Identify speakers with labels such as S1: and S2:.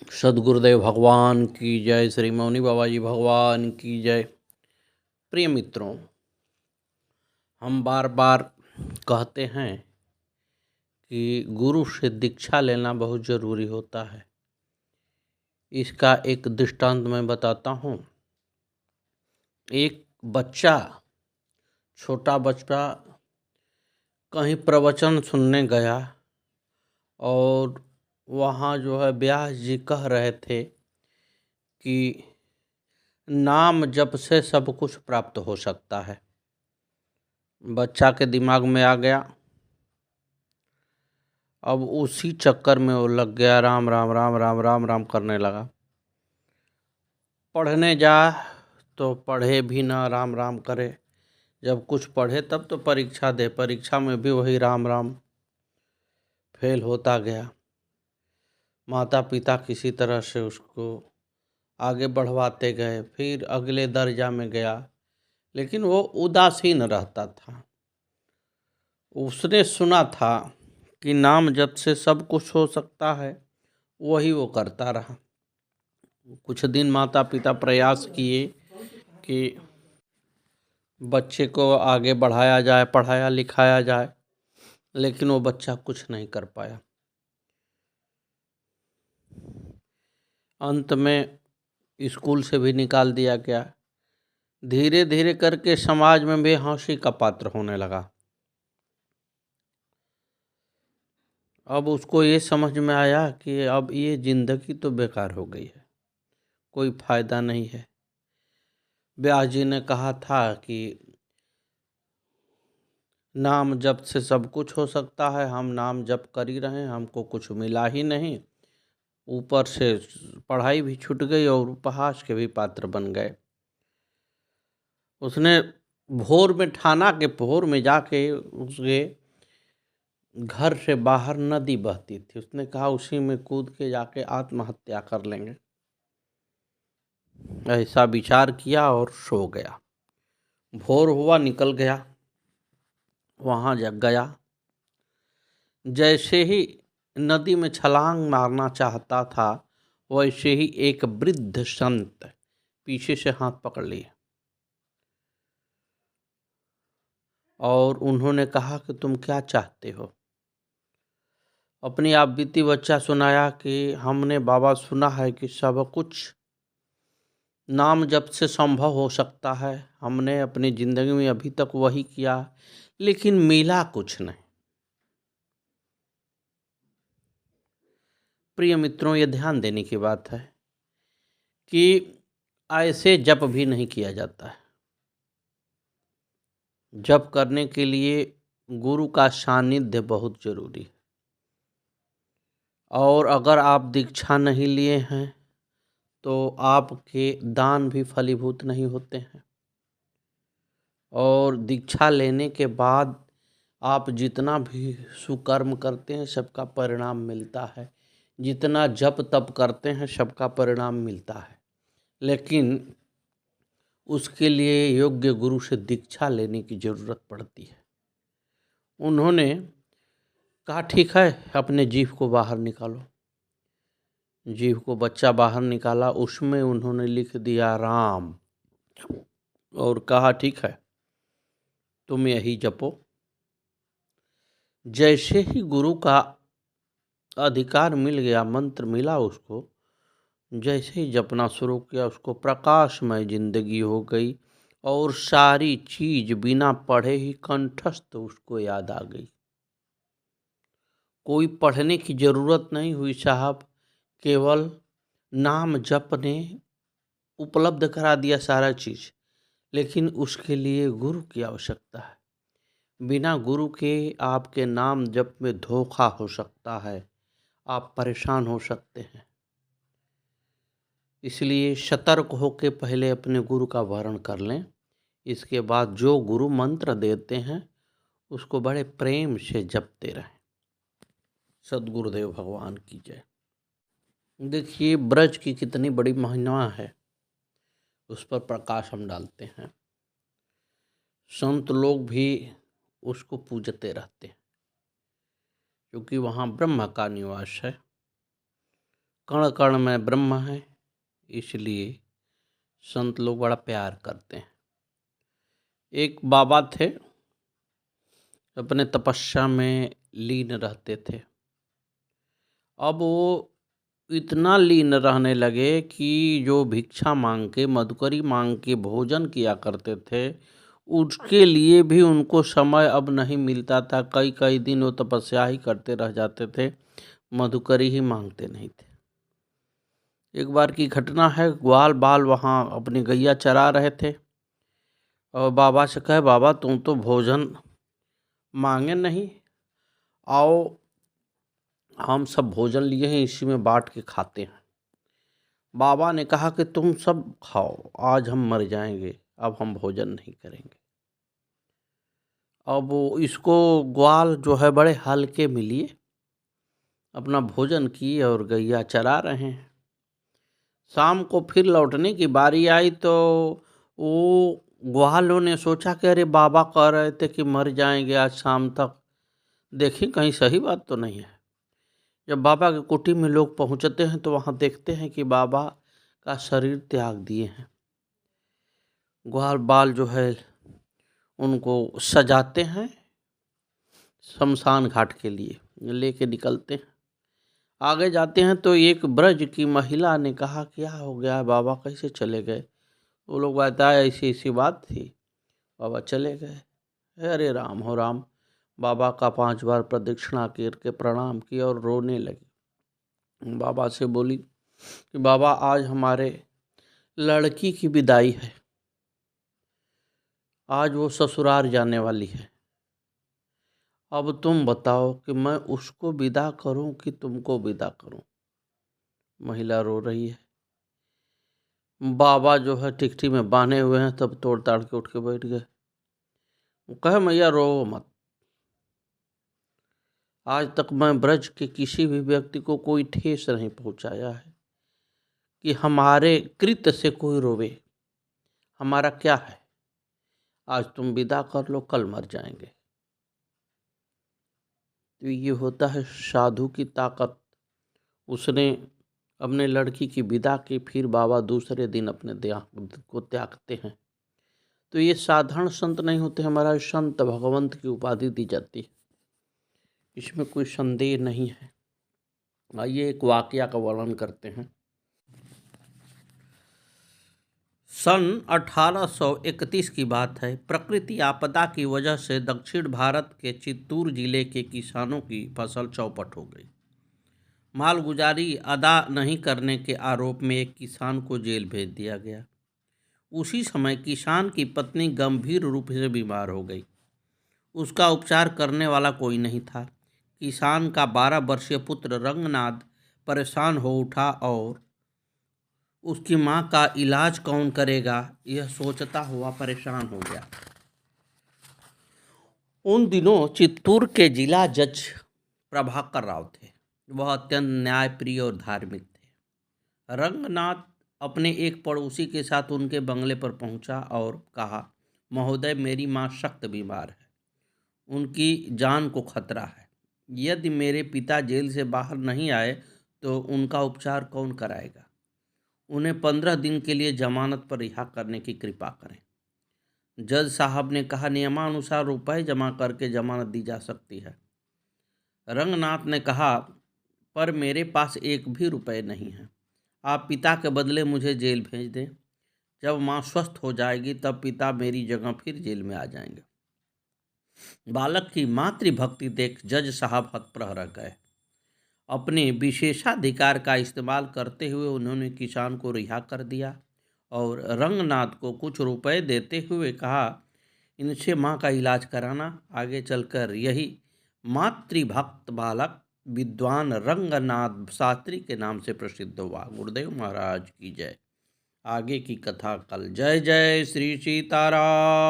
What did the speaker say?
S1: सद्गुरुदेव भगवान की जय। श्री मौनी बाबा जी भगवान की जय। प्रिय मित्रों, हम बार बार कहते हैं कि गुरु से दीक्षा लेना बहुत ज़रूरी होता है। इसका एक दृष्टांत मैं बताता हूँ। एक बच्चा, छोटा बच्चा कहीं प्रवचन सुनने गया और वहाँ व्यास जी कह रहे थे कि नाम जप से सब कुछ प्राप्त हो सकता है। बच्चा के दिमाग में आ गया। अब उसी चक्कर में वो लग गया, राम राम राम राम राम राम करने लगा। पढ़ने जा तो पढ़े भी ना, राम राम करे। जब कुछ पढ़े तब तो परीक्षा दे, परीक्षा में भी वही राम राम। फेल होता गया। माता पिता किसी तरह से उसको आगे बढ़वाते गए। फिर अगले दर्जा में गया, लेकिन वो उदासीन रहता था। उसने सुना था कि नाम जप से सब कुछ हो सकता है, वही वो करता रहा। कुछ दिन माता पिता प्रयास किए कि बच्चे को आगे बढ़ाया जाए, पढ़ाया लिखाया जाए, लेकिन वो बच्चा कुछ नहीं कर पाया। अंत में स्कूल से भी निकाल दिया गया। धीरे धीरे करके समाज में बेहौसी का पात्र होने लगा। अब उसको ये समझ में आया कि अब ये जिंदगी तो बेकार हो गई है, कोई फायदा नहीं है। व्यास जी ने कहा था कि नाम जप से सब कुछ हो सकता है। हम नाम जप कर ही रहे हैं, हमको कुछ मिला ही नहीं। ऊपर से पढ़ाई भी छूट गई और उपहास के भी पात्र बन गए। उसने भोर में ठाना के भोर में जाके उसके घर से बाहर नदी बहती थी। उसने कहा उसी में कूद के जाके आत्महत्या कर लेंगे। ऐसा विचार किया और सो गया। भोर हुआ, निकल गया, वहाँ जग गया। जैसे ही नदी में छलांग मारना चाहता था, वैसे ही एक वृद्ध संत पीछे से हाथ पकड़ लिए और उन्होंने कहा कि तुम क्या चाहते हो। अपनी आप बीती बच्चा सुनाया कि हमने बाबा सुना है कि सब कुछ नाम जप से संभव हो सकता है। हमने अपनी जिंदगी में अभी तक वही किया, लेकिन मिला कुछ नहीं। प्रिय मित्रों, ये ध्यान देने की बात है कि ऐसे जप भी नहीं किया जाता है। जप करने के लिए गुरु का सानिध्य बहुत जरूरी है। और अगर आप दीक्षा नहीं लिए हैं तो आपके दान भी फलीभूत नहीं होते हैं। और दीक्षा लेने के बाद आप जितना भी सुकर्म करते हैं सबका परिणाम मिलता है। जितना जप तप करते हैं सबका परिणाम मिलता है, लेकिन उसके लिए योग्य गुरु से दीक्षा लेने की ज़रूरत पड़ती है। उन्होंने कहा ठीक है, अपने जीभ को बाहर निकालो। जीभ को बच्चा बाहर निकाला, उसमें उन्होंने लिख दिया राम और कहा ठीक है, तुम यही जपो। जैसे ही गुरु का अधिकार मिल गया, मंत्र मिला उसको, जैसे ही जपना शुरू किया, उसको प्रकाशमय जिंदगी हो गई और सारी चीज बिना पढ़े ही कंठस्थ उसको याद आ गई। कोई पढ़ने की जरूरत नहीं हुई साहब, केवल नाम जप ने उपलब्ध करा दिया सारा चीज। लेकिन उसके लिए गुरु की आवश्यकता है। बिना गुरु के आपके नाम जप में धोखा हो सकता है, आप परेशान हो सकते हैं। इसलिए सतर्क होकर पहले अपने गुरु का वर्ण कर लें। इसके बाद जो गुरु मंत्र देते हैं उसको बड़े प्रेम से जपते रहें। सद्गुरुदेव भगवान की जय। देखिए, ब्रज की कितनी बड़ी महिमा है, उस पर प्रकाश हम डालते हैं। संत लोग भी उसको पूजते रहते हैं, क्योंकि वहाँ ब्रह्म का निवास है। कण कण में ब्रह्म है, इसलिए संत लोग बड़ा प्यार करते हैं। एक बाबा थे, अपने तपस्या में लीन रहते थे। अब वो इतना लीन रहने लगे कि जो भिक्षा मांग के, मधुकरी मांग के भोजन किया करते थे, उसके लिए भी उनको समय अब नहीं मिलता था। कई कई दिन वो तपस्या ही करते रह जाते थे, मधुकरी ही मांगते नहीं थे। एक बार की घटना है, ग्वाल बाल वहाँ अपनी गैया चरा रहे थे और बाबा से कहे, बाबा तुम तो भोजन मांगे नहीं, आओ हम सब भोजन लिए हैं, इसी में बांट के खाते हैं। बाबा ने कहा कि तुम सब खाओ, आज हम मर जाएंगे, अब हम भोजन नहीं करेंगे। अब वो इसको ग्वाल जो है बड़े हल्के में लिए, अपना भोजन किए और गैया चरा रहे हैं। शाम को फिर लौटने की बारी आई तो वो ग्वालों ने सोचा कि अरे बाबा कह रहे थे कि मर जाएंगे आज शाम तक, देखें कहीं सही बात तो नहीं है। जब बाबा के कुटी में लोग पहुंचते हैं तो वहां देखते हैं कि बाबा का शरीर त्याग दिए हैं। ग्वाल बाल जो है उनको सजाते हैं, शमशान घाट के लिए लेके निकलते हैं। आगे जाते हैं तो एक ब्रज की महिला ने कहा, क्या हो गया बाबा, कैसे चले गए? वो लोग बताया ऐसी ऐसी बात थी, बाबा चले गए। अरे राम हो राम, बाबा का 5 बार प्रदक्षिणा करके प्रणाम किया और रोने लगी। बाबा से बोली कि बाबा आज हमारे लड़की की विदाई है, आज वो ससुराल जाने वाली है, अब तुम बताओ कि मैं उसको विदा करूं कि तुमको विदा करूं? महिला रो रही है। बाबा जो है टिकटी में बांधे हुए हैं, तब तोड़ ताड़ के उठ के बैठ गए। कहे मैया रो मत, आज तक मैं ब्रज के किसी भी व्यक्ति को कोई ठेस नहीं पहुंचाया है कि हमारे कृत्य से कोई रोवे। हमारा क्या है, आज तुम विदा कर लो, कल मर जाएंगे। तो ये होता है साधु की ताकत। उसने अपने लड़की की विदा की, फिर बाबा दूसरे दिन अपने देह को त्यागते हैं। तो ये साधारण संत नहीं होते, हमारा संत भगवंत की उपाधि दी जाती है, इसमें कोई संदेह नहीं है। आइए एक वाकया का वर्णन करते हैं। सन 1831 की बात है। प्रकृति आपदा की वजह से दक्षिण भारत के चित्तूर जिले के किसानों की फसल चौपट हो गई। मालगुजारी अदा नहीं करने के आरोप में एक किसान को जेल भेज दिया गया। उसी समय किसान की पत्नी गंभीर रूप से बीमार हो गई। उसका उपचार करने वाला कोई नहीं था। किसान का 12 वर्षीय पुत्र रंगनाथ परेशान हो उठा और उसकी मां का इलाज कौन करेगा यह सोचता हुआ परेशान हो गया। उन दिनों चित्तूर के जिला जज प्रभाकर राव थे। वह अत्यंत न्यायप्रिय और धार्मिक थे। रंगनाथ अपने एक पड़ोसी के साथ उनके बंगले पर पहुंचा और कहा, महोदय मेरी मां सख्त बीमार है, उनकी जान को खतरा है। यदि मेरे पिता जेल से बाहर नहीं आए तो उनका उपचार कौन कराएगा? उन्हें 15 दिन के लिए जमानत पर रिहा करने की कृपा करें। जज साहब ने कहा, नियमानुसार रुपए जमा करके जमानत दी जा सकती है। रंगनाथ ने कहा, पर मेरे पास एक भी रुपए नहीं है। आप पिता के बदले मुझे जेल भेज दें। जब माँ स्वस्थ हो जाएगी तब पिता मेरी जगह फिर जेल में आ जाएंगे। बालक की मातृभक्ति देख जज साहब हतप्रभ रह गए। अपने विशेषाधिकार का इस्तेमाल करते हुए उन्होंने किसान को रिहा कर दिया और रंगनाथ को कुछ रुपए देते हुए कहा, इनसे माँ का इलाज कराना। आगे चलकर यही मातृभक्त बालक विद्वान रंगनाथ शास्त्री के नाम से प्रसिद्ध हुआ। गुरुदेव महाराज की जय। आगे की कथा कल। जय जय श्री सीताराम।